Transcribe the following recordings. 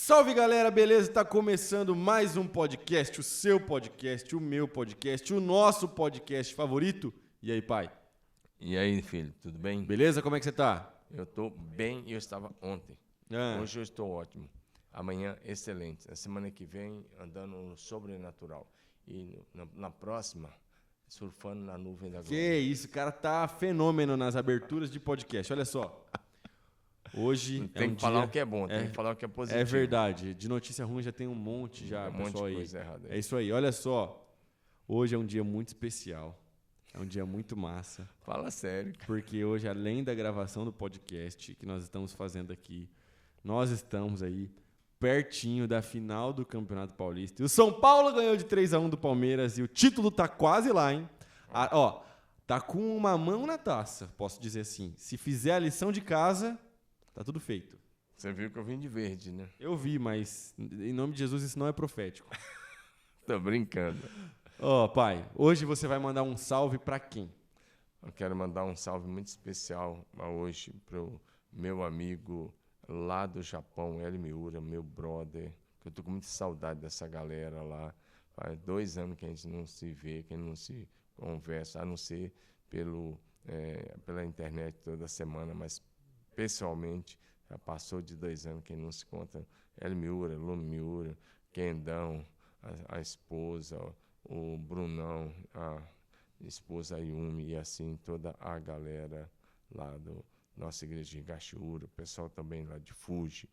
Salve galera, beleza? Tá começando mais um podcast, o seu podcast, o meu podcast, o nosso podcast favorito. E aí, pai? E aí, filho, tudo bem? Beleza? Como é que você tá? Eu tô bem e eu estava ontem. Hoje eu estou ótimo. Amanhã, excelente. Na semana que vem, andando no sobrenatural. E na próxima, surfando na nuvem da glória. Que isso, o cara tá fenômeno nas aberturas de podcast. Olha só. Hoje tem que falar o que é bom, tem que falar o que é positivo. É verdade. De notícia ruim já tem um monte já, um pessoal, monte de aí. coisa errada. É isso aí. Olha só. Hoje é um dia muito especial. É um dia muito massa. Fala sério. Porque hoje, além da gravação do podcast que nós estamos fazendo aqui, nós estamos aí pertinho da final do Campeonato Paulista. E o São Paulo ganhou de 3-1 do Palmeiras e o título tá quase lá, hein? Tá com uma mão na taça, posso dizer assim. Se fizer a lição de casa, tá tudo feito. Você viu que eu vim de verde, né? Eu vi, mas em nome de Jesus isso não é profético. Tô brincando. Pai, hoje você vai mandar um salve pra quem? Eu quero mandar um salve muito especial hoje pro meu amigo lá do Japão, Eli Miura, meu brother, que eu tô com muita saudade dessa galera lá. Faz 2 anos que a gente não se vê, que a gente não se conversa, a não ser pela internet toda semana, mas pessoalmente já passou de 2 anos que a gente não se conta. Eli Miura, Lu Miura, Kendão, a esposa, o Brunão, a esposa Yumi e assim toda a galera lá do nossa igreja de Higashiura, o pessoal também lá de Fuji,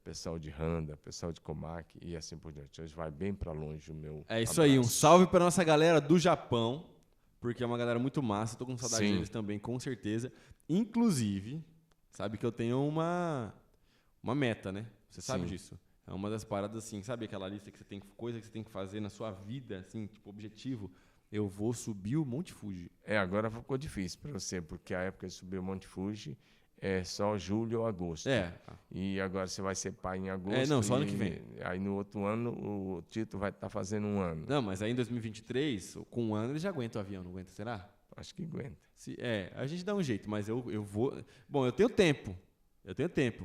pessoal de Handa, pessoal de Komaki e assim por diante. Hoje vai bem para longe o meu É isso abraço. aí, um salve para nossa galera do Japão, porque é uma galera muito massa, tô com saudade Sim. deles também, com certeza. Inclusive, sabe que eu tenho uma meta, né? Você sabe Sim. disso. É uma das paradas assim, sabe aquela lista que você tem, coisa que você tem que fazer na sua vida, assim, tipo, objetivo? Eu vou subir o Monte Fuji. Agora ficou difícil para você, porque a época de subir o Monte Fuji é só julho ou agosto. E agora você vai ser pai em agosto. Não, só ano que vem. Aí no outro ano o Tito vai estar fazendo 1 ano. Não, mas aí em 2023, com 1 ano, ele já aguenta o avião, não aguenta, será? Acho que aguenta. A gente dá um jeito, mas eu vou... Bom, eu tenho tempo,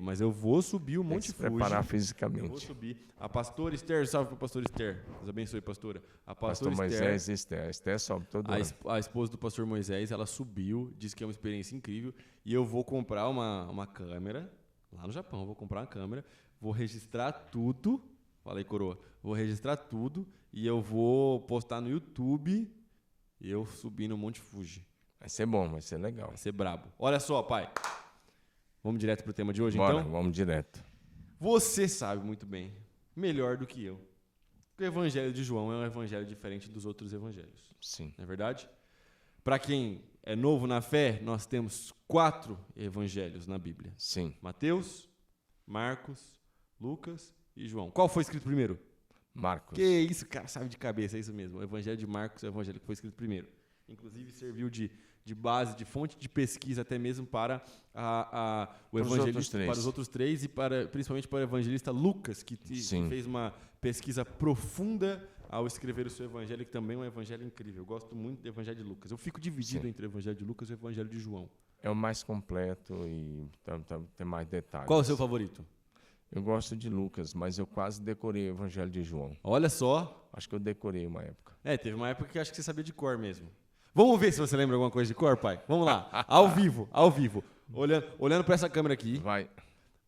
mas eu vou subir o Monte Fuji. Preparar fisicamente. Eu vou subir. A pastora Esther, salve para o pastor Esther. Deus abençoe, pastora. A Pastor Moisés e Esther. A Esther sobe todo ano. A esposa do pastor Moisés, ela subiu, disse que é uma experiência incrível. E eu vou comprar uma câmera, lá no Japão, eu vou comprar uma câmera, vou registrar tudo. Fala aí, coroa. Vou registrar tudo e eu vou postar no YouTube eu subi no Monte Fuji. Vai ser bom, vai ser legal. Vai ser brabo. Olha só, pai. Vamos direto pro tema de hoje, Bora, então? vamos direto. Você sabe muito bem, melhor do que eu, que o evangelho de João é um evangelho diferente dos outros evangelhos. Sim. Não é verdade? Para quem é novo na fé, nós temos 4 evangelhos na Bíblia. Sim. Mateus, Marcos, Lucas e João. Qual foi escrito primeiro? Marcos. Que isso, cara, sabe de cabeça, é isso mesmo. O evangelho de Marcos é o evangelho que foi escrito primeiro. Inclusive serviu de base, de fonte de pesquisa até mesmo para o evangelista, para os outros 3 e principalmente para o evangelista Lucas, que fez uma pesquisa profunda ao escrever o seu evangelho, que também é um evangelho incrível. Eu gosto muito do evangelho de Lucas. Eu fico dividido entre o evangelho de Lucas e o evangelho de João. É o mais completo e tem mais detalhes. Qual é o seu favorito? Eu gosto de Lucas, mas eu quase decorei o evangelho de João. Olha só. Acho que eu decorei uma época. Teve uma época que acho que você sabia de cor mesmo. Vamos ver se você lembra alguma coisa de cor, pai? Vamos lá. Ao vivo. Olhando para essa câmera aqui. Vai.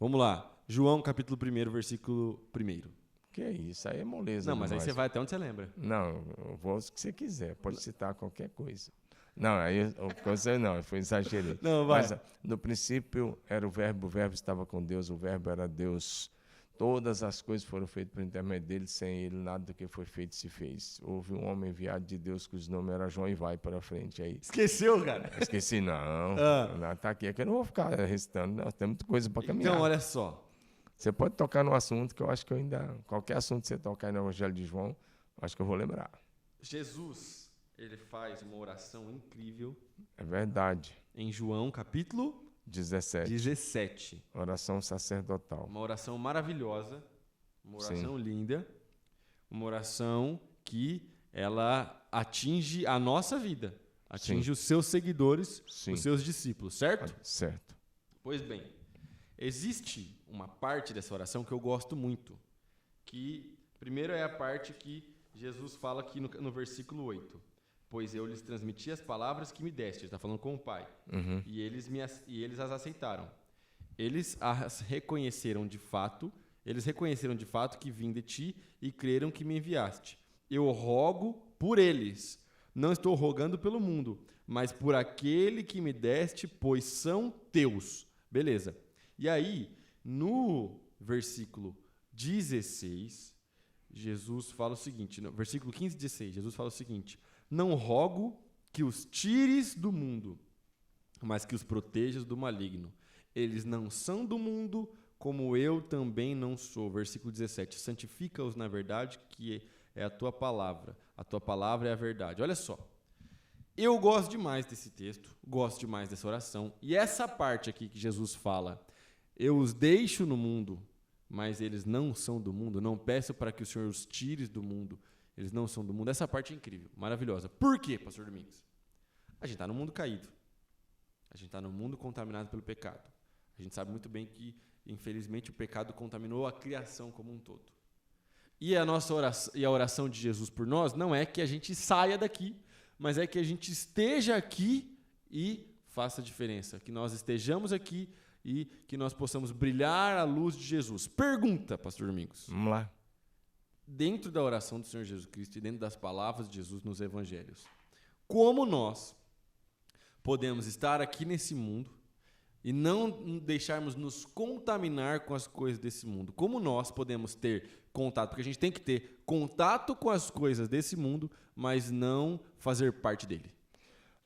Vamos lá. João, capítulo 1, versículo 1. Que isso? Aí é moleza. Não, mas aí você vai até onde você lembra. Não, eu vou o que você quiser. Pode citar qualquer coisa. Não, aí coisa não, eu exagerei. Não, vai. Mas no princípio era o verbo estava com Deus, o verbo era Deus. Todas as coisas foram feitas por intermédio dele, sem ele nada do que foi feito se fez. Houve um homem enviado de Deus cujo nome era João e vai para frente aí. Esqueceu, cara? Esqueci não. Não, tá aqui, é que eu não vou ficar recitando, não, tem muita coisa para caminhar. Então, olha só. Você pode tocar no assunto que eu acho que eu ainda, qualquer assunto que você tocar aí no Evangelho de João, acho que eu vou lembrar. Jesus, ele faz uma oração incrível. É verdade. Em João, capítulo 17. Oração sacerdotal. Uma oração maravilhosa, uma oração linda, uma oração que ela atinge a nossa vida, atinge os seus seguidores, os seus discípulos, certo? Certo. Pois bem, existe uma parte dessa oração que eu gosto muito, que primeiro é a parte que Jesus fala aqui no versículo 8. Pois eu lhes transmiti as palavras que me deste. Ele está falando com o Pai. E eles as aceitaram. Eles as reconheceram de fato. Eles reconheceram de fato que vim de ti e creram que me enviaste. Eu rogo por eles. Não estou rogando pelo mundo, mas por aquele que me deste, pois são teus. Beleza. E aí, no versículo 16, Jesus fala o seguinte, no versículo 15 e 16, Jesus fala o seguinte: não rogo que os tires do mundo, mas que os protejas do maligno. Eles não são do mundo, como eu também não sou. Versículo 17, santifica-os na verdade, que é a tua palavra. A tua palavra é a verdade. Olha só, eu gosto demais desse texto, gosto demais dessa oração. E essa parte aqui que Jesus fala, eu os deixo no mundo, mas eles não são do mundo. Não peço para que o Senhor os tire do mundo. Eles não são do mundo. Essa parte é incrível, maravilhosa. Por quê, pastor Domingos? A gente está no mundo caído. A gente está no mundo contaminado pelo pecado. A gente sabe muito bem que, infelizmente, o pecado contaminou a criação como um todo. E a nossa oração, e a oração de Jesus por nós não é que a gente saia daqui, mas é que a gente esteja aqui e faça a diferença. Que nós estejamos aqui e que nós possamos brilhar a luz de Jesus. Pergunta, pastor Domingos. Vamos lá. Dentro da oração do Senhor Jesus Cristo e dentro das palavras de Jesus nos evangelhos, como nós podemos estar aqui nesse mundo e não deixarmos nos contaminar com as coisas desse mundo? Como nós podemos ter contato? Porque a gente tem que ter contato com as coisas desse mundo, mas não fazer parte dele.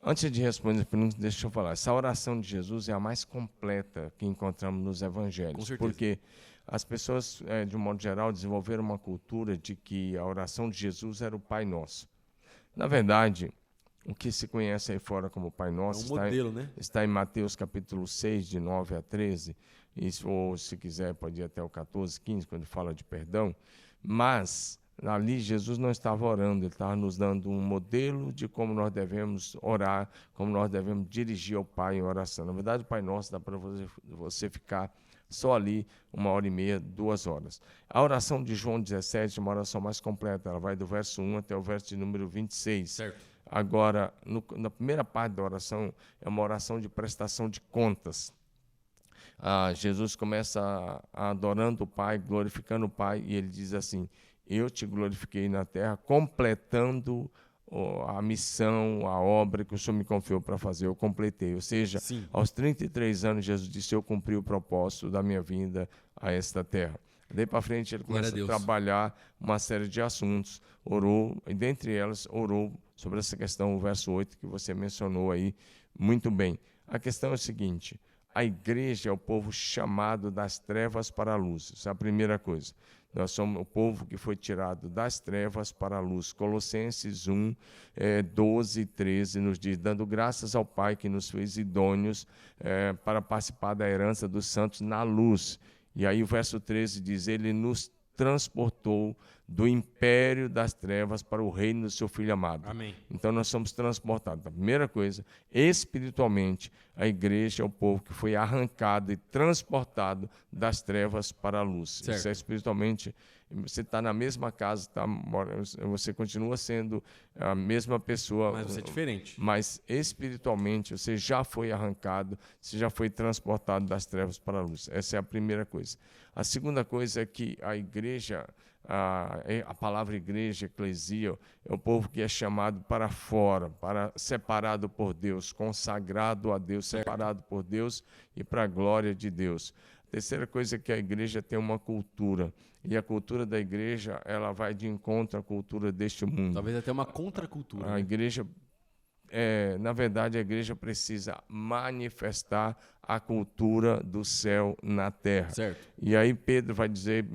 Antes de responder a pergunta, deixa eu falar. Essa oração de Jesus é a mais completa que encontramos nos evangelhos. Com certeza. Porque as pessoas, de um modo geral, desenvolveram uma cultura de que a oração de Jesus era o Pai Nosso. Na verdade, o que se conhece aí fora como Pai Nosso está em Mateus capítulo 6, de 9 a 13, ou se quiser pode ir até o 14, 15, quando fala de perdão, mas ali Jesus não estava orando, ele estava nos dando um modelo de como nós devemos orar, como nós devemos dirigir ao Pai em oração. Na verdade, o Pai Nosso dá para você ficar só ali 1h30, 2 horas. A oração de João 17 é uma oração mais completa, ela vai do verso 1 até o verso de número 26. Certo. Agora, na primeira parte da oração, é uma oração de prestação de contas. Jesus começa adorando o Pai, glorificando o Pai, e ele diz assim: eu te glorifiquei na terra, completando a missão, a obra que o Senhor me confiou para fazer, eu completei. Ou seja, Sim. Aos 33 anos, Jesus disse: eu cumpri o propósito da minha vinda a esta terra. Daí para frente, ele começa a trabalhar uma série de assuntos, orou, e dentre elas, orou sobre essa questão, o verso 8, que você mencionou aí muito bem. A questão é a seguinte: a igreja é o povo chamado das trevas para a luz. Essa é a primeira coisa. Nós somos o povo que foi tirado das trevas para a luz. Colossenses 1, 12 e 13 nos diz: dando graças ao Pai que nos fez idôneos para participar da herança dos santos na luz. E aí o verso 13 diz: ele nos transportou do império das trevas para o reino do seu Filho amado. Amém. Então nós somos transportados. A primeira coisa, espiritualmente, a igreja é o povo que foi arrancado e transportado das trevas para a luz. Certo. Isso é espiritualmente. Você está na mesma casa, você continua sendo a mesma pessoa. Mas você é diferente. Mas espiritualmente você já foi arrancado, você já foi transportado das trevas para a luz. Essa é a primeira coisa. A segunda coisa é que a igreja, a palavra igreja, eclesia, é o povo que é chamado para fora, separado por Deus, consagrado a Deus, separado por Deus e para a glória de Deus. A terceira coisa é que a igreja tem uma cultura, e a cultura da igreja ela vai de encontro à cultura deste mundo. Talvez até uma contracultura. A igreja, na verdade, a igreja precisa manifestar a cultura do céu na terra. Certo. E aí Pedro vai dizer,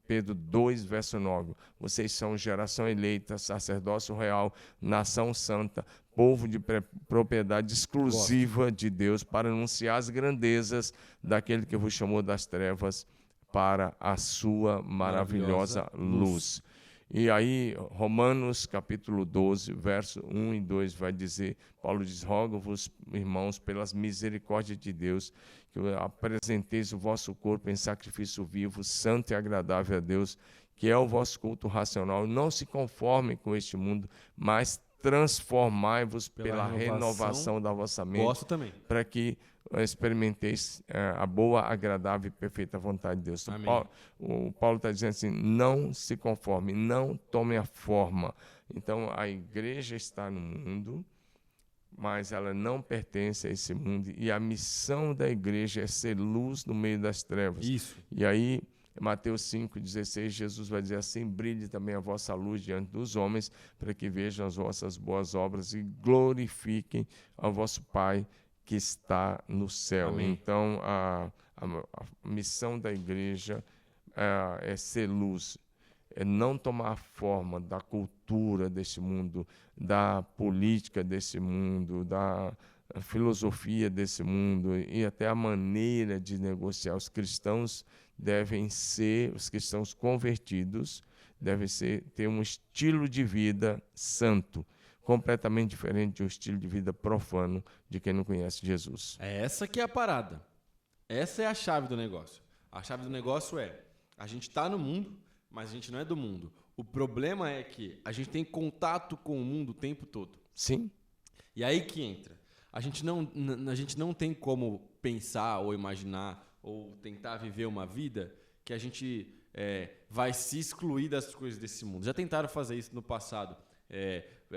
Pedro 2, verso 9, vocês são geração eleita, sacerdócio real, nação santa, povo de propriedade exclusiva de Deus, para anunciar as grandezas daquele que vos chamou das trevas para a sua maravilhosa luz. E aí, Romanos capítulo 12, verso 1 e 2 vai dizer, Paulo diz: rogo-vos, irmãos, pelas misericórdias de Deus, que apresenteis o vosso corpo em sacrifício vivo, santo e agradável a Deus, que é o vosso culto racional. Não se conformem com este mundo, mas transformai-vos pela renovação da vossa mente. Gosto também. Para que experimenteis a boa, agradável e perfeita vontade de Deus. O Paulo está dizendo assim, não se conforme, não tome a forma. Então, a igreja está no mundo, mas ela não pertence a esse mundo. E a missão da igreja é ser luz no meio das trevas. Isso. E aí, Mateus 5,16, Jesus vai dizer assim, brilhe também a vossa luz diante dos homens, para que vejam as vossas boas obras e glorifiquem ao vosso Pai que está no céu. Amém. Então, a missão da igreja é ser luz, é não tomar a forma da cultura desse mundo, da política desse mundo, da filosofia desse mundo e até a maneira de negociar. Os cristãos convertidos, devem ter um estilo de vida santo, completamente diferente de um estilo de vida profano de quem não conhece Jesus. Essa que é a parada. Essa é a chave do negócio. A chave do negócio é, a gente está no mundo, mas a gente não é do mundo. O problema é que a gente tem contato com o mundo o tempo todo. Sim. E aí que entra. A gente não tem como pensar ou imaginar ou tentar viver uma vida que a gente vai se excluir das coisas desse mundo. Já tentaram fazer isso no passado.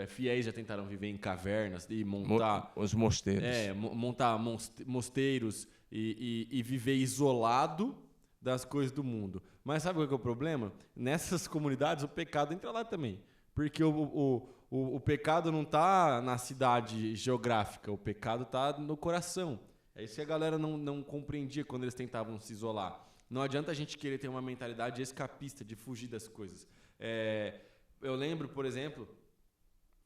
Fiéis já tentaram viver em cavernas e montar... Os mosteiros. Montar mosteiros e viver isolado das coisas do mundo. Mas sabe qual que é o problema? Nessas comunidades o pecado entra lá também. Porque o pecado não está na cidade geográfica, o pecado está no coração. É isso que a galera não compreendia quando eles tentavam se isolar. Não adianta a gente querer ter uma mentalidade escapista, de fugir das coisas. Eu lembro, por exemplo,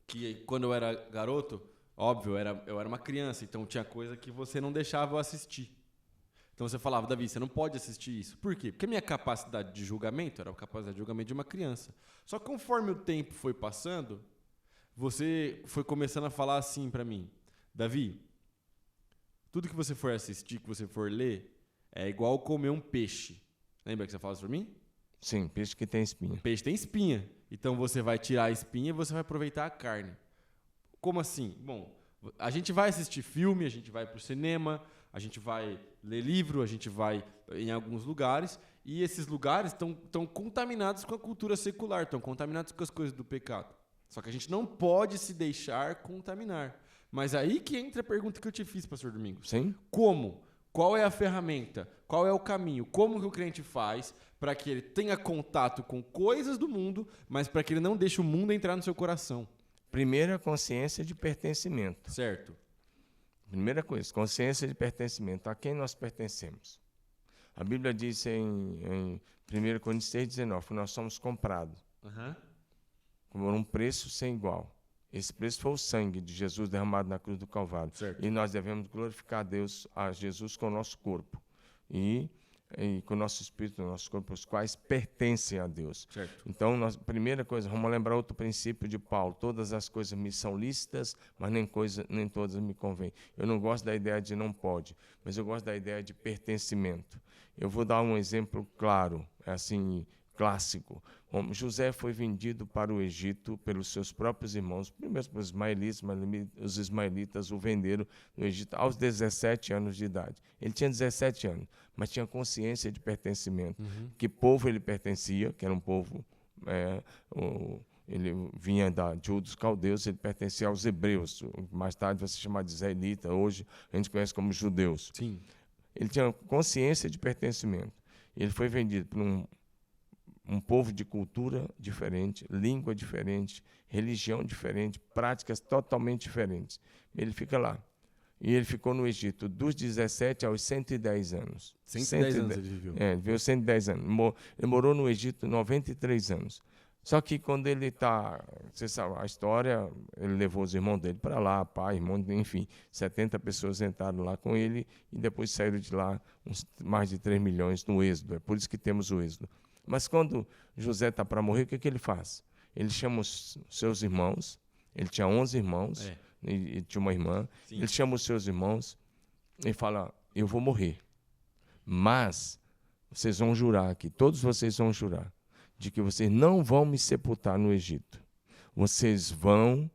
que quando eu era garoto, óbvio, eu era uma criança, então tinha coisa que você não deixava eu assistir. Então você falava, Davi, você não pode assistir isso. Por quê? Porque a minha capacidade de julgamento era a capacidade de julgamento de uma criança. Só que conforme o tempo foi passando, você foi começando a falar assim para mim, Davi, tudo que você for assistir, que você for ler, é igual comer um peixe. Lembra que você falou isso para mim? Sim, peixe que tem espinha. Peixe tem espinha. Então você vai tirar a espinha e você vai aproveitar a carne. Como assim? Bom, a gente vai assistir filme, a gente vai pro cinema, a gente vai ler livro, a gente vai em alguns lugares, e esses lugares estão contaminados com a cultura secular, estão contaminados com as coisas do pecado. Só que a gente não pode se deixar contaminar. Mas aí que entra a pergunta que eu te fiz, pastor Domingos. Sim. Como? Qual é a ferramenta? Qual é o caminho? Como que o crente faz para que ele tenha contato com coisas do mundo, mas para que ele não deixe o mundo entrar no seu coração? Primeiro, a consciência de pertencimento. Certo. Primeira coisa, consciência de pertencimento. A quem nós pertencemos? A Bíblia diz em 1 Coríntios 6,19 que nós somos comprados por um preço sem igual. Esse preço foi o sangue de Jesus derramado na cruz do Calvário. Certo. E nós devemos glorificar a Jesus com o nosso corpo e com o nosso espírito, o nosso corpo, os quais pertencem a Deus. Certo. Então, primeira coisa, vamos lembrar outro princípio de Paulo. Todas as coisas me são lícitas, mas nem todas me convêm. Eu não gosto da ideia de não pode, mas eu gosto da ideia de pertencimento. Eu vou dar um exemplo claro, assim, clássico. José foi vendido para o Egito pelos seus próprios irmãos, primeiro pelos ismaelitas, mas os ismaelitas o venderam no Egito aos 17 anos de idade. Ele tinha 17 anos, mas tinha consciência de pertencimento. Que povo ele pertencia, que era um povo... ele vinha dos caldeus, ele pertencia aos hebreus. Mais tarde vai se chamar de israelita, hoje a gente conhece como judeus. Sim. Ele tinha consciência de pertencimento. Ele foi vendido por um povo de cultura diferente, língua diferente, religião diferente, práticas totalmente diferentes. Ele fica lá. E ele ficou no Egito dos 17 aos 110 anos. 110 anos ele viveu. Ele viveu 110 anos. Ele morou no Egito 93 anos. Só que quando ele está... Você sabe, a história, ele levou os irmãos dele para lá, pai, irmão, enfim, 70 pessoas entraram lá com ele e depois saíram de lá mais de 3 milhões no Êxodo. É por isso que temos o Êxodo. Mas quando José está para morrer, o que ele faz? Ele chama os seus irmãos, ele tinha 11 irmãos, e tinha uma irmã. Sim. Ele chama os seus irmãos e fala, eu vou morrer, mas vocês vão jurar aqui, todos vocês vão jurar, de que vocês não vão me sepultar no Egito. Vocês vão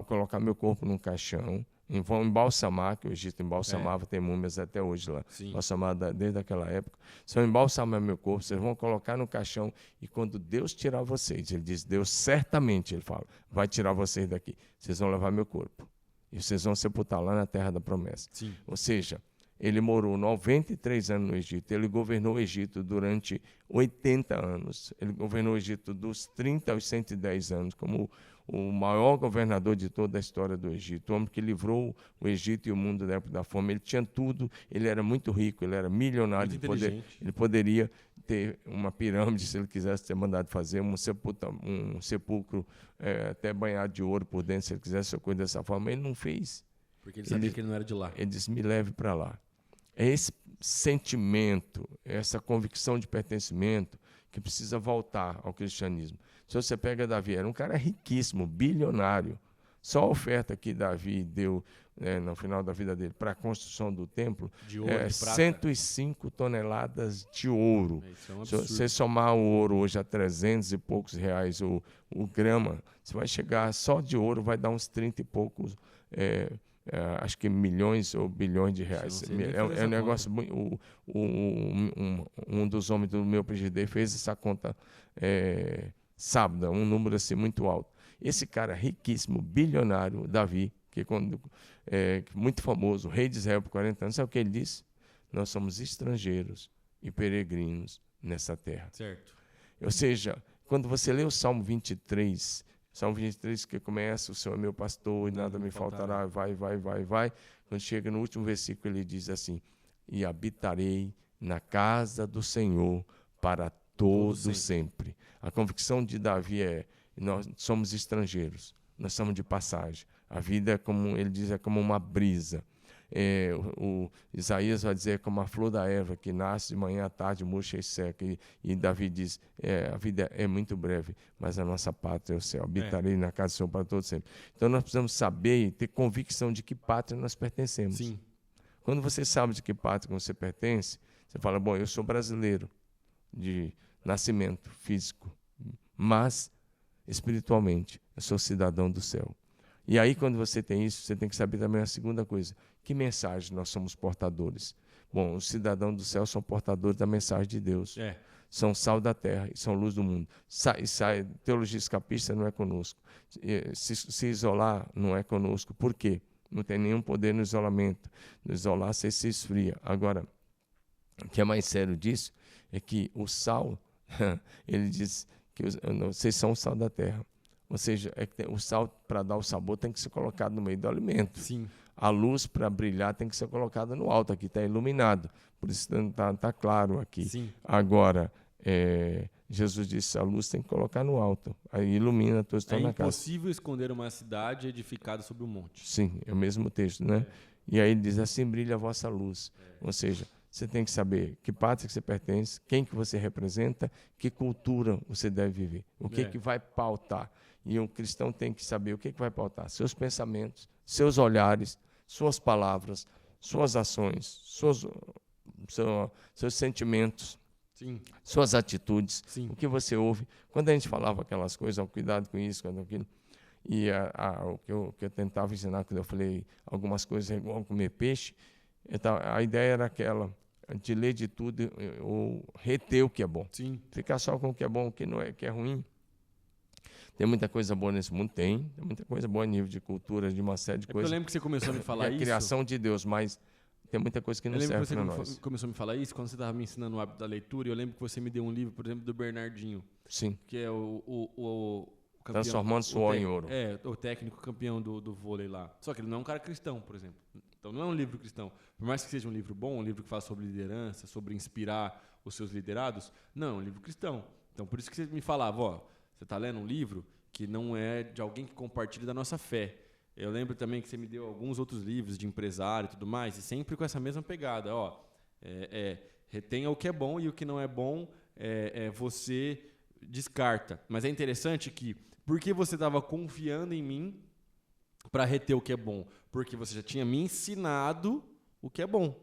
colocar meu corpo num caixão, vão embalsamar, que o Egito embalsamava, tem múmias até hoje lá, embalsamada desde aquela época. Vocês vão embalsamar meu corpo, vocês vão colocar no caixão, e quando Deus tirar vocês, ele diz, Deus certamente, ele fala, vai tirar vocês daqui, vocês vão levar meu corpo, e vocês vão sepultar lá na terra da promessa. Sim. Ou seja, ele morou 93 anos no Egito, ele governou o Egito durante 80 anos, ele governou o Egito dos 30 aos 110 anos, como o maior governador de toda a história do Egito, o homem que livrou o Egito e o mundo da época da fome. Ele tinha tudo, ele era muito rico, ele era milionário, ele poderia ter uma pirâmide, se ele quisesse ter mandado fazer, um sepulcro até banhado de ouro por dentro, se ele quisesse coisa dessa forma. Ele não fez. Porque ele sabia que ele não era de lá. Ele disse, me leve para lá. É esse sentimento, essa convicção de pertencimento que precisa voltar ao cristianismo. Se você pega Davi, era um cara riquíssimo, bilionário. Só a oferta que Davi deu no final da vida dele para a construção do templo, de ouro, de 105 toneladas de ouro. Isso é um absurdo. Se você somar o ouro hoje a 300 e poucos reais o grama, você vai chegar, só de ouro vai dar uns 30 e poucos, acho que milhões ou bilhões de reais. É um negócio. Um dos homens do meu PGD fez essa conta sábado, um número assim muito alto. Esse cara riquíssimo, bilionário, Davi, muito famoso, rei de Israel por 40 anos, sabe o que ele disse? Nós somos estrangeiros e peregrinos nessa terra. Certo. Ou seja, quando você lê o Salmo 23, que começa, o Senhor é meu pastor e nada me faltará, vai. Quando chega no último versículo, ele diz assim, e habitarei na casa do Senhor para todo sempre. A convicção de Davi nós somos estrangeiros, nós somos de passagem. A vida, como ele diz, é como uma brisa. O Isaías vai dizer, é como a flor da erva, que nasce de manhã à tarde, murcha e seca. E Davi diz, a vida é muito breve, mas a nossa pátria é o céu. Habitarei na casa do Senhor para todo sempre. Então nós precisamos saber e ter convicção de que pátria nós pertencemos. Sim. Quando você sabe de que pátria você pertence, você fala, bom, eu sou brasileiro de nascimento físico, mas espiritualmente eu sou cidadão do céu. E aí, quando você tem isso, você tem que saber também a segunda coisa, que mensagem nós somos portadores? Bom, os cidadãos do céu são portadores da mensagem de Deus. São sal da terra e são luz do mundo. Teologia escapista não é conosco. Se isolar não é conosco. Por quê? Não tem nenhum poder no isolamento. No isolar, você se esfria. Agora, o que é mais sério disso é que o sal, ele diz que vocês são o sal da terra. Ou seja, o sal, para dar o sabor, tem que ser colocado no meio do alimento. Sim. A luz, para brilhar, tem que ser colocada no alto. Aqui está iluminado. Por isso está claro aqui. Sim. Agora, Jesus disse, a luz tem que colocar no alto. Aí ilumina, todos estão na casa. É impossível esconder uma cidade edificada sobre um monte. Sim, é o mesmo texto, né? E aí ele diz, assim brilha a vossa luz. Ou seja, você tem que saber que pátria que você pertence, quem que você representa, que cultura você deve viver. O que vai pautar. E um cristão tem que saber o que vai pautar. Seus pensamentos, seus olhares, suas palavras, suas ações, seus sentimentos, Sim. suas atitudes, Sim. o que você ouve. Quando a gente falava aquelas coisas, cuidado com isso, com aquilo, e o que eu tentava ensinar, quando eu falei algumas coisas, é igual comer peixe, então, a ideia era aquela, de ler de tudo ou reter o que é bom. Sim. Ficar só com o que é bom, o que não é, que é ruim. Tem muita coisa boa nesse mundo? Tem muita coisa boa a nível de cultura, de uma série de coisas. Eu lembro que você começou a me falar isso. É a criação de Deus, mas tem muita coisa que não serve para nós. Eu lembro que você começou a me falar isso quando você estava me ensinando o hábito da leitura, e eu lembro que você me deu um livro, por exemplo, do Bernardinho. Sim. Que é o campeão, Transformando suor em ouro. O técnico campeão do vôlei lá. Só que ele não é um cara cristão, por exemplo. Então não é um livro cristão. Por mais que seja um livro bom, um livro que fala sobre liderança, sobre inspirar os seus liderados, não, é um livro cristão. Então por isso que você me falava, você está lendo um livro que não é de alguém que compartilha da nossa fé. Eu lembro também que você me deu alguns outros livros de empresário e tudo mais, e sempre com essa mesma pegada. Retenha o que é bom e o que não é bom você descarta. Mas é interessante que, porque você estava confiando em mim para reter o que é bom? Porque você já tinha me ensinado o que é bom.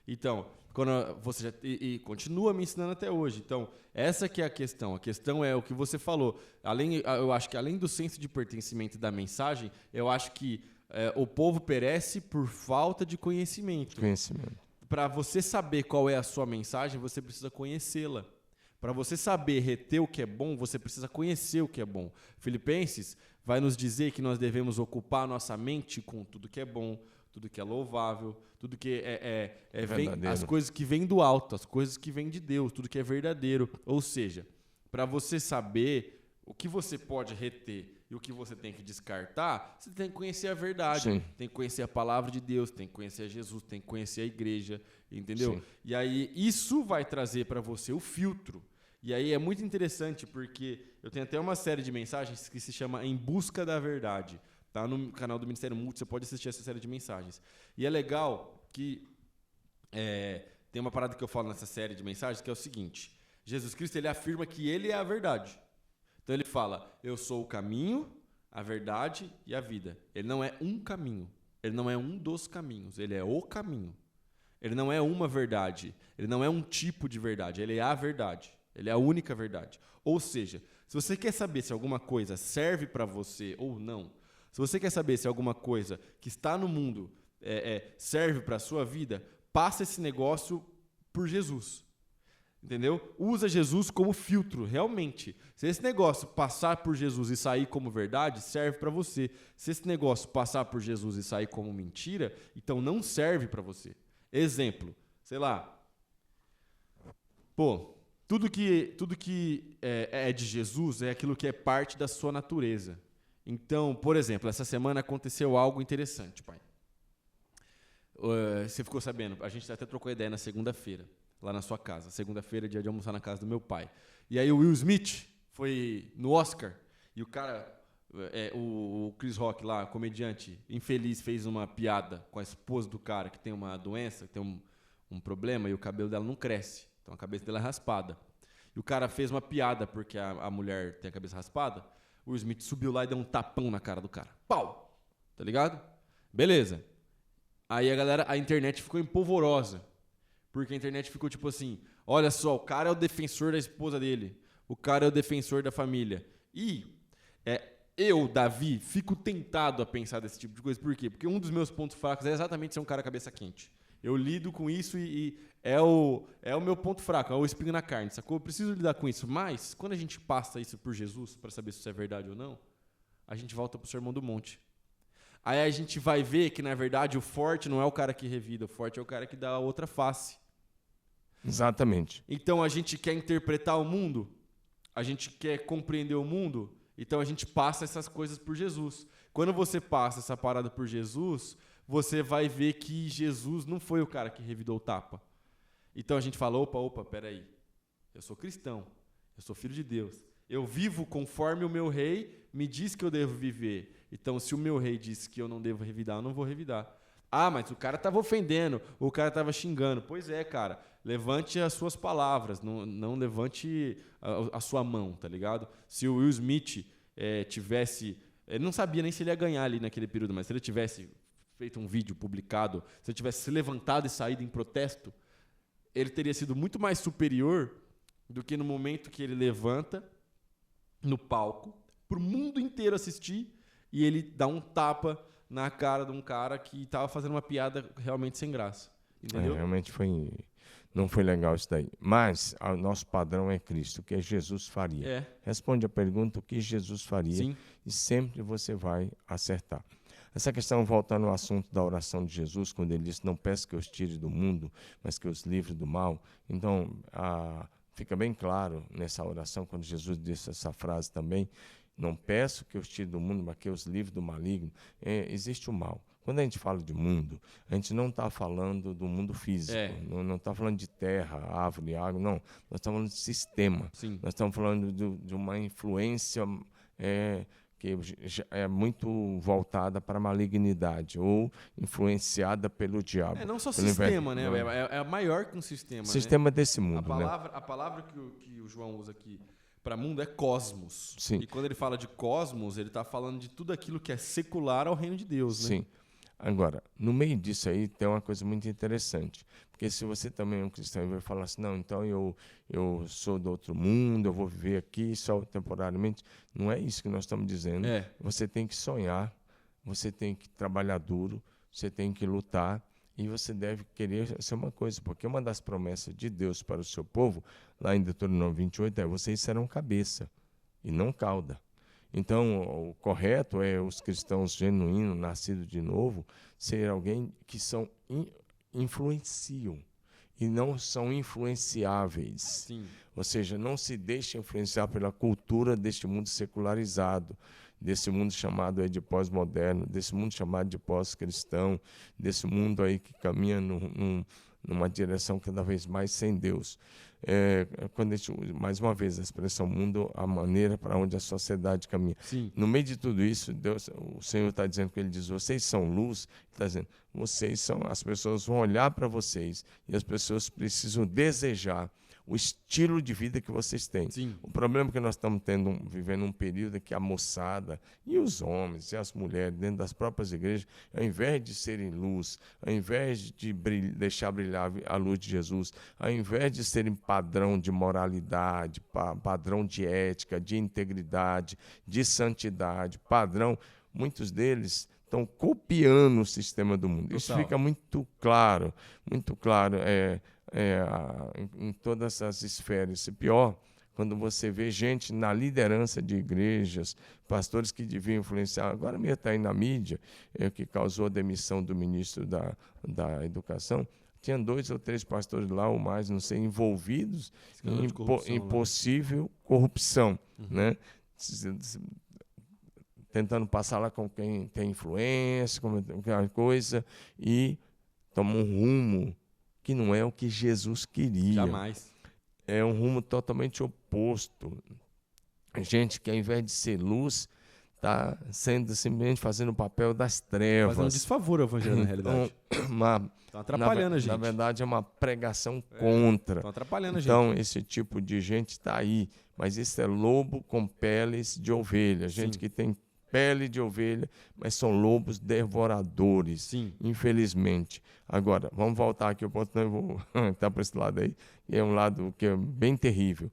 Então, quando você já, e continua me ensinando até hoje. Então, essa que é a questão. A questão é o que você falou. Eu acho que além do senso de pertencimento da mensagem, eu acho que o povo perece por falta de conhecimento. Para você saber qual é a sua mensagem, você precisa conhecê-la. Para você saber reter o que é bom, você precisa conhecer o que é bom. Filipenses vai nos dizer que nós devemos ocupar a nossa mente com tudo que é bom, tudo que é louvável, tudo que vem, as coisas que vêm do alto, as coisas que vêm de Deus, tudo que é verdadeiro. Ou seja, para você saber o que você pode reter e o que você tem que descartar, você tem que conhecer a verdade. Sim. Tem que conhecer a palavra de Deus, tem que conhecer Jesus, tem que conhecer a igreja, entendeu? Sim. E aí isso vai trazer para você o filtro. E aí é muito interessante porque eu tenho até uma série de mensagens que se chama Em Busca da Verdade. Tá no canal do Ministério Multi, você pode assistir essa série de mensagens. E é legal que tem uma parada que eu falo nessa série de mensagens que é o seguinte: Jesus Cristo, ele afirma que ele é a verdade. Então ele fala, eu sou o caminho, a verdade e a vida. Ele não é um caminho, ele não é um dos caminhos, ele é o caminho. Ele não é uma verdade, ele não é um tipo de verdade, ele é a verdade. Ele é a única verdade. Ou seja, se você quer saber se alguma coisa serve para você ou não, se você quer saber se alguma coisa que está no mundo serve para a sua vida, passa esse negócio por Jesus. Entendeu? Usa Jesus como filtro, realmente. Se esse negócio passar por Jesus e sair como verdade, serve para você. Se esse negócio passar por Jesus e sair como mentira, então não serve para você. Exemplo, sei lá. Pô, tudo que é de Jesus é aquilo que é parte da sua natureza. Então, por exemplo, essa semana aconteceu algo interessante, pai. Você ficou sabendo, a gente até trocou ideia na segunda-feira, lá na sua casa. Segunda-feira é dia de almoçar na casa do meu pai. E aí o Will Smith foi no Oscar e o cara, o Chris Rock lá, comediante infeliz, fez uma piada com a esposa do cara que tem uma doença, que tem um problema e o cabelo dela não cresce. Então a cabeça dela é raspada. E o cara fez uma piada porque a mulher tem a cabeça raspada. O Will Smith subiu lá e deu um tapão na cara do cara. Pau! Tá ligado? Beleza. Aí a internet ficou empolvorosa. Porque a internet ficou tipo assim, olha só, o cara é o defensor da esposa dele. O cara é o defensor da família. E eu, Davi, fico tentado a pensar desse tipo de coisa. Por quê? Porque um dos meus pontos fracos é exatamente ser um cara cabeça quente. Eu lido com isso e é o meu ponto fraco, é o espinho na carne, sacou? Eu preciso lidar com isso. Mas, quando a gente passa isso por Jesus, para saber se isso é verdade ou não, a gente volta pro Sermão do Monte. Aí a gente vai ver que, na verdade, o forte não é o cara que revida, o forte é o cara que dá a outra face. Exatamente. Então, a gente quer interpretar o mundo, a gente quer compreender o mundo, então a gente passa essas coisas por Jesus. Quando você passa essa parada por Jesus, você vai ver que Jesus não foi o cara que revidou o tapa. Então a gente fala, opa, peraí, eu sou cristão, eu sou filho de Deus, eu vivo conforme o meu rei me diz que eu devo viver. Então se o meu rei disse que eu não devo revidar, eu não vou revidar. Ah, mas o cara estava ofendendo, o cara estava xingando. Pois é, cara, levante as suas palavras, não levante a sua mão, tá ligado? Se o Will Smith tivesse... Ele não sabia nem se ele ia ganhar ali naquele período, mas se ele tivesse feito um vídeo publicado, se ele tivesse se levantado e saído em protesto, ele teria sido muito mais superior do que no momento que ele levanta no palco para o mundo inteiro assistir e ele dá um tapa na cara de um cara que estava fazendo uma piada realmente sem graça. Entendeu? Realmente não foi legal isso daí. Mas o nosso padrão é Cristo, o que Jesus faria. Responde a pergunta, o que Jesus faria. Sim. E sempre você vai acertar. Essa questão, voltando ao assunto da oração de Jesus, quando ele disse, não peço que eu os tire do mundo, mas que eu os livre do mal. Então, fica bem claro nessa oração, quando Jesus disse essa frase também, não peço que eu os tire do mundo, mas que eu os livre do maligno. Existe o mal. Quando a gente fala de mundo, a gente não está falando do mundo físico, não está falando de terra, árvore, água, não. Nós estamos falando de sistema. Sim. Nós estamos falando de uma influência que é muito voltada para a malignidade ou influenciada pelo diabo. Não só sistema, né? É maior que um sistema. Sistema desse mundo. A palavra que o João usa aqui para mundo é cosmos. Sim. E quando ele fala de cosmos, ele está falando de tudo aquilo que é secular ao reino de Deus. Né? Sim. Agora, no meio disso aí tem uma coisa muito interessante, porque se você também é um cristão e vai falar assim, não, então eu sou do outro mundo, eu vou viver aqui só temporariamente, não é isso que nós estamos dizendo. Você tem que sonhar, você tem que trabalhar duro, você tem que lutar, e você deve querer ser uma coisa, porque uma das promessas de Deus para o seu povo, lá em Deuteronômio 28, vocês serão cabeça e não cauda. Então, o correto é os cristãos genuínos, nascidos de novo, ser alguém que influenciam e não são influenciáveis. Sim. Ou seja, não se deixe influenciar pela cultura deste mundo secularizado, desse mundo chamado de pós-moderno, desse mundo chamado de pós-cristão, desse mundo aí que caminha numa direção cada vez mais sem Deus. Quando a gente, mais uma vez, a expressão mundo, a maneira para onde a sociedade caminha. Sim. No meio de tudo isso, Deus, o Senhor está dizendo que Ele diz, vocês são luz, Ele está dizendo, as pessoas vão olhar para vocês e as pessoas precisam desejar o estilo de vida que vocês têm. Sim. O problema é que nós estamos vivendo um período que a moçada e os homens e as mulheres dentro das próprias igrejas, ao invés de serem luz, ao invés de deixar brilhar a luz de Jesus, ao invés de serem padrão de moralidade, padrão de ética, de integridade, de santidade, muitos deles estão copiando o sistema do mundo. Total. Isso fica muito claro em todas as esferas. E pior, quando você vê gente na liderança de igrejas, pastores que deviam influenciar, agora mesmo está aí na mídia, que causou a demissão do ministro da Educação, tinha 2 ou 3 pastores lá, ou mais, não sei, envolvidos em possível corrupção, né? Tentando passar lá com quem tem influência, com aquela coisa, e toma um rumo que não é o que Jesus queria. Jamais. É um rumo totalmente oposto. Gente que, ao invés de ser luz, está sendo simplesmente fazendo o papel das trevas. Fazendo um desfavor ao evangelho, na realidade. Estão atrapalhando a gente. Na verdade, é uma pregação contra. Estão atrapalhando a gente. Então, esse tipo de gente está aí. Mas isso é lobo com peles de ovelha. Gente Sim. que tem pele de ovelha, mas são lobos devoradores. Sim. Infelizmente. Agora, vamos voltar aqui, eu vou estar para esse lado aí, e é um lado que é bem terrível.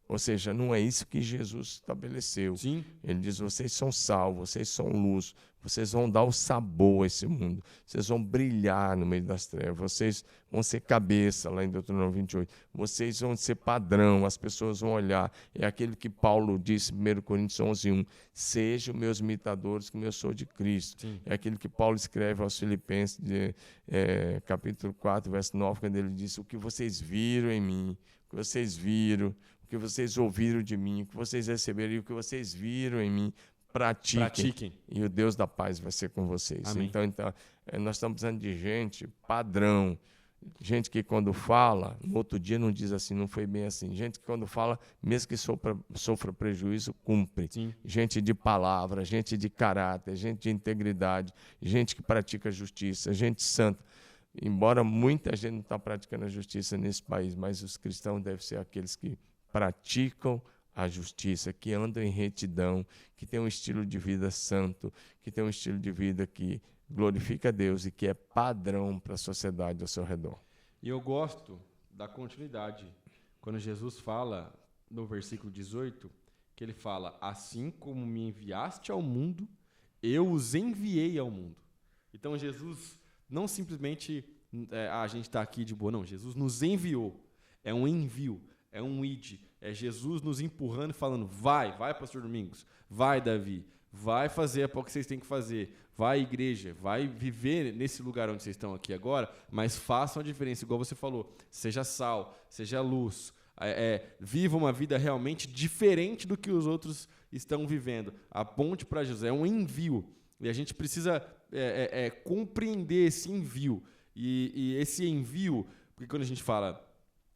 Ou seja, não é isso que Jesus estabeleceu. Sim. Ele diz, vocês são sal, vocês são luz, vocês vão dar o sabor a esse mundo, vocês vão brilhar no meio das trevas, vocês vão ser cabeça, lá em Deuteronômio 28, vocês vão ser padrão, as pessoas vão olhar. É aquilo que Paulo disse em 1 Coríntios 11:1, sejam meus imitadores, como eu sou de Cristo. Sim. É aquilo que Paulo escreve aos Filipenses, capítulo 4, verso 9, quando ele diz, o que vocês viram em mim, o que vocês viram, o que vocês ouviram de mim, o que vocês receberam e o que vocês viram em mim, pratiquem. E o Deus da paz vai ser com vocês. Amém. Então, nós estamos precisando de gente padrão. Gente que quando fala, no outro dia não diz assim, não foi bem assim. Gente que quando fala, mesmo que sofra prejuízo, cumpre. Sim. Gente de palavra, gente de caráter, gente de integridade, gente que pratica justiça, gente santa. Embora muita gente não está praticando a justiça nesse país, mas os cristãos devem ser aqueles que praticam a justiça, que andam em retidão, que têm um estilo de vida santo, que têm um estilo de vida que glorifica a Deus e que é padrão para a sociedade ao seu redor. E eu gosto da continuidade. Quando Jesus fala, no versículo 18, que ele fala, assim como me enviaste ao mundo, eu os enviei ao mundo. Então Jesus não simplesmente a gente está aqui de boa, não. Jesus nos enviou. É um envio, é um id. É Jesus nos empurrando e falando, vai, pastor Domingos, vai, Davi, vai fazer o que vocês têm que fazer, vai, igreja, vai viver nesse lugar onde vocês estão aqui agora, mas façam a diferença, igual você falou, seja sal, seja luz, viva uma vida realmente diferente do que os outros estão vivendo. Aponte para Jesus, é um envio, e a gente precisa compreender esse envio, e esse envio, porque quando a gente fala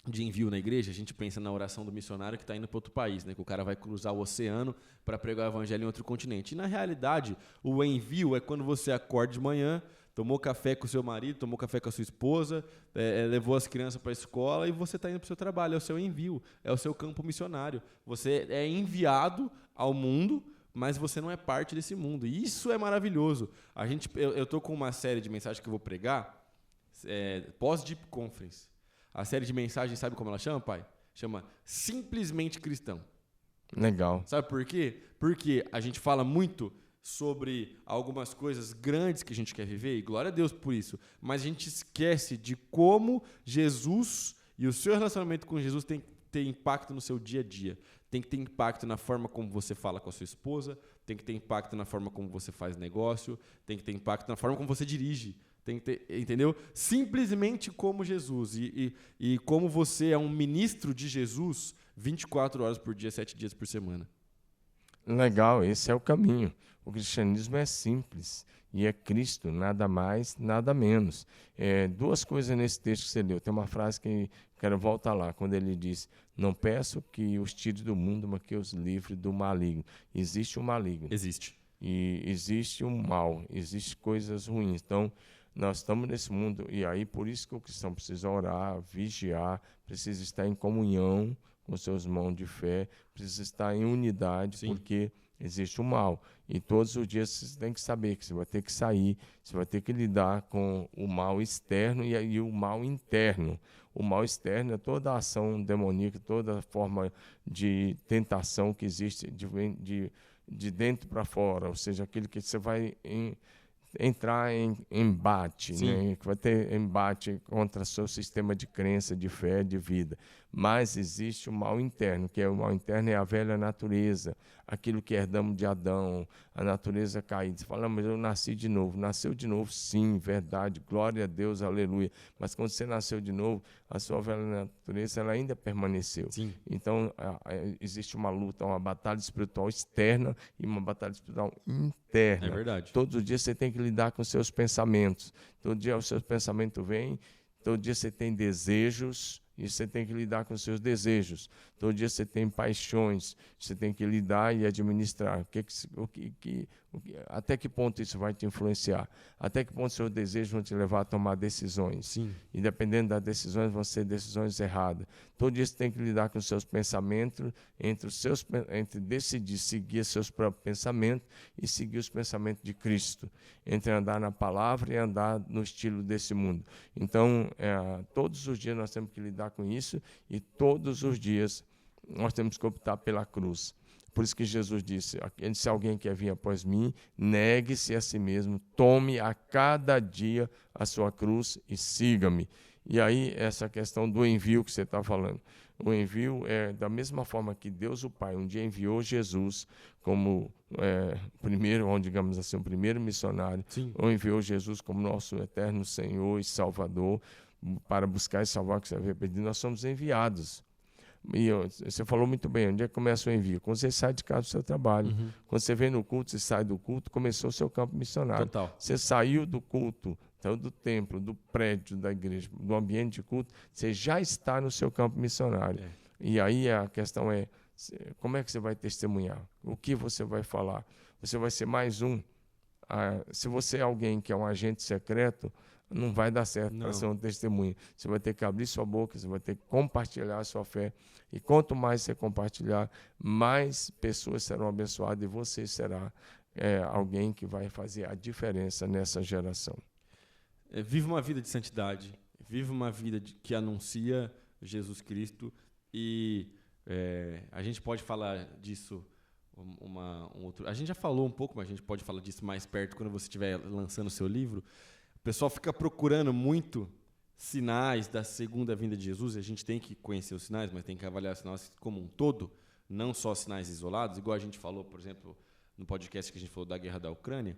de envio na igreja, a gente pensa na oração do missionário que está indo para outro país, né? Que o cara vai cruzar o oceano para pregar o evangelho em outro continente. E, na realidade, o envio é quando você acorda de manhã, tomou café com o seu marido, tomou café com a sua esposa, levou as crianças para a escola e você está indo para o seu trabalho. É o seu envio, é o seu campo missionário. Você é enviado ao mundo mas você não é parte desse mundo. E isso é maravilhoso. Eu tô com uma série de mensagens que eu vou pregar, pós-Deep Conference. A série de mensagens, sabe como ela chama, pai? Chama Simplesmente Cristão. Legal. Sabe por quê? Porque a gente fala muito sobre algumas coisas grandes que a gente quer viver, e glória a Deus por isso, mas a gente esquece de como Jesus e o seu relacionamento com Jesus tem que ter impacto no seu dia a dia. Tem que ter impacto na forma como você fala com a sua esposa, tem que ter impacto na forma como você faz negócio, tem que ter impacto na forma como você dirige. Tem que ter, entendeu? Simplesmente como Jesus. E como você é um ministro de Jesus 24 horas por dia, 7 dias por semana. Legal, esse é o caminho. O cristianismo é simples e é Cristo, nada mais, nada menos. Duas coisas nesse texto que você leu. Tem uma frase que quero voltar lá, quando ele diz: não peço que os tire do mundo, mas que os livre do maligno. Existe um maligno. Existe. E existe um mal, existem coisas ruins. Então, nós estamos nesse mundo, e aí por isso que o cristão precisa orar, vigiar, precisa estar em comunhão com seus irmãos de fé, precisa estar em unidade, Sim. porque existe o mal. E todos os dias você tem que saber que você vai ter que sair, você vai ter que lidar com o mal externo e o mal interno. O mal externo é toda a ação demoníaca, toda a forma de tentação que existe de dentro para fora, ou seja, aquilo que você vai entrar em embate, né? Que vai ter embate contra o seu sistema de crença, de fé, de vida. Mas existe o mal interno, que o mal interno é a velha natureza, aquilo que herdamos de Adão, a natureza caída. Você fala: mas eu nasci de novo. Nasceu de novo, sim, verdade, glória a Deus, aleluia. Mas quando você nasceu de novo, a sua velha natureza ela ainda permaneceu. Sim. Então, existe uma luta, uma batalha espiritual externa e uma batalha espiritual interna. É verdade. Todos os dias você tem que lidar com seus pensamentos. Todo dia o seu pensamento vem, todo dia você tem desejos, e você tem que lidar com os seus desejos. Todo dia você tem paixões, você tem que lidar e administrar. Até que ponto isso vai te influenciar? Até que ponto os seus desejos vão te levar a tomar decisões? Sim. E dependendo das decisões, vão ser decisões erradas. Todo dia você tem que lidar com os seus pensamentos, entre decidir seguir seus próprios pensamentos e seguir os pensamentos de Cristo. Entre andar na palavra e andar no estilo desse mundo. Então, todos os dias nós temos que lidar com isso e todos os dias nós temos que optar pela cruz. Por isso que Jesus disse: se alguém quer vir após mim, negue-se a si mesmo, tome a cada dia a sua cruz e siga-me. E aí, essa questão do envio que você está falando. O envio é da mesma forma que Deus, o Pai, um dia enviou Jesus como digamos assim, o primeiro missionário, ou enviou Jesus como nosso eterno Senhor e Salvador, para buscar e salvar o que você havia perdido. Nós somos enviados. E você falou muito bem, onde é que começa o envio? Quando você sai de casa do seu trabalho. Uhum. Quando você vem no culto, você sai do culto, começou o seu campo missionário. Total. Você saiu do culto, saiu do templo, do prédio da igreja, do ambiente de culto, você já está no seu campo missionário. E aí a questão é, como é que você vai testemunhar? O que você vai falar? Você vai ser mais um? Se você é alguém que é um agente secreto, não vai dar certo para ser um testemunho. Você vai ter que abrir sua boca, você vai ter que compartilhar a sua fé. E quanto mais você compartilhar, mais pessoas serão abençoadas e você será alguém que vai fazer a diferença nessa geração. Viva uma vida de santidade, viva uma vida que anuncia Jesus Cristo. E a gente pode falar disso a gente já falou um pouco, mas a gente pode falar disso mais perto quando você estiver lançando o seu livro. O pessoal fica procurando muito sinais da segunda vinda de Jesus, e a gente tem que conhecer os sinais, mas tem que avaliar os sinais como um todo, não só sinais isolados, igual a gente falou, por exemplo, no podcast que a gente falou da guerra da Ucrânia.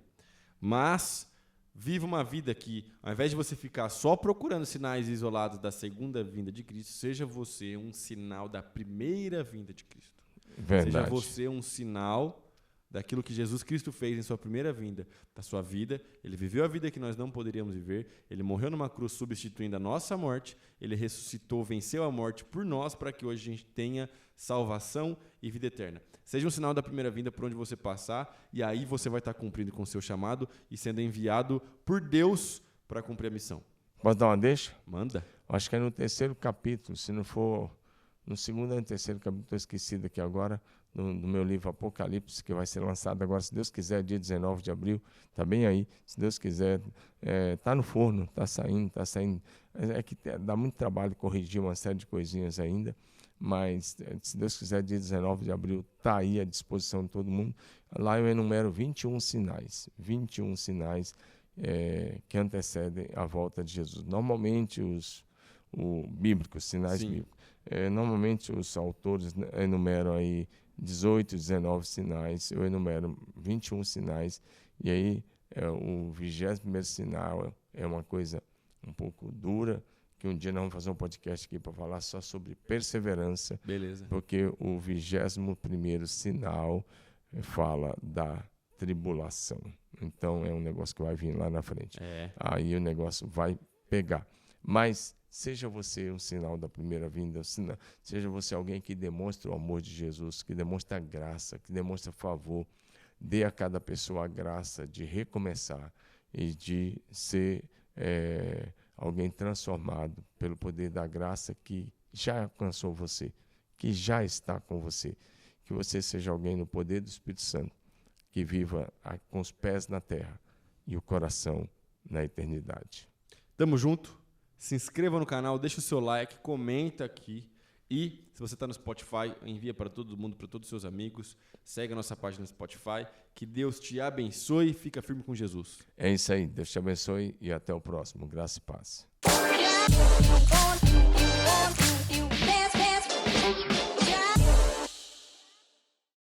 Mas viva uma vida que, ao invés de você ficar só procurando sinais isolados da segunda vinda de Cristo, seja você um sinal da primeira vinda de Cristo. Verdade. Seja você um sinal daquilo que Jesus Cristo fez em sua primeira vinda, da sua vida. Ele viveu a vida que nós não poderíamos viver, ele morreu numa cruz substituindo a nossa morte, ele ressuscitou, venceu a morte por nós, para que hoje a gente tenha salvação e vida eterna. Seja um sinal da primeira vinda por onde você passar, e aí você vai estar cumprindo com o seu chamado e sendo enviado por Deus para cumprir a missão. Posso dar uma deixa? Manda. Acho que é no 3º capítulo, se não for no 2º ou no 3º capítulo, estou esquecido aqui agora, do meu livro Apocalipse, que vai ser lançado agora, se Deus quiser, dia 19 de abril, está bem aí, se Deus quiser, está no forno, está saindo, é que dá muito trabalho corrigir uma série de coisinhas ainda, mas se Deus quiser, dia 19 de abril, está aí à disposição de todo mundo. Lá eu enumero 21 sinais que antecedem a volta de Jesus. Normalmente bíblicos, sinais bíblicos. Normalmente os autores enumeram aí 18, 19 sinais, eu enumero 21 sinais, e aí o 21º sinal é uma coisa um pouco dura, que um dia nós vamos fazer um podcast aqui para falar só sobre perseverança. Beleza. Porque o 21º sinal fala da tribulação. Então é um negócio que vai vir lá na frente. Aí o negócio vai pegar. Mas seja você um sinal da primeira vinda, seja você alguém que demonstra o amor de Jesus, que demonstra graça, que demonstra favor, dê a cada pessoa a graça de recomeçar e de ser alguém transformado pelo poder da graça que já alcançou você, que já está com você. Que você seja alguém no poder do Espírito Santo, que viva com os pés na terra e o coração na eternidade. Tamo junto. Se inscreva no canal, deixa o seu like, comenta aqui. E, se você está no Spotify, envia para todo mundo, para todos os seus amigos. Segue a nossa página no Spotify. Que Deus te abençoe e fica firme com Jesus. É isso aí. Deus te abençoe e até o próximo. Graça e paz.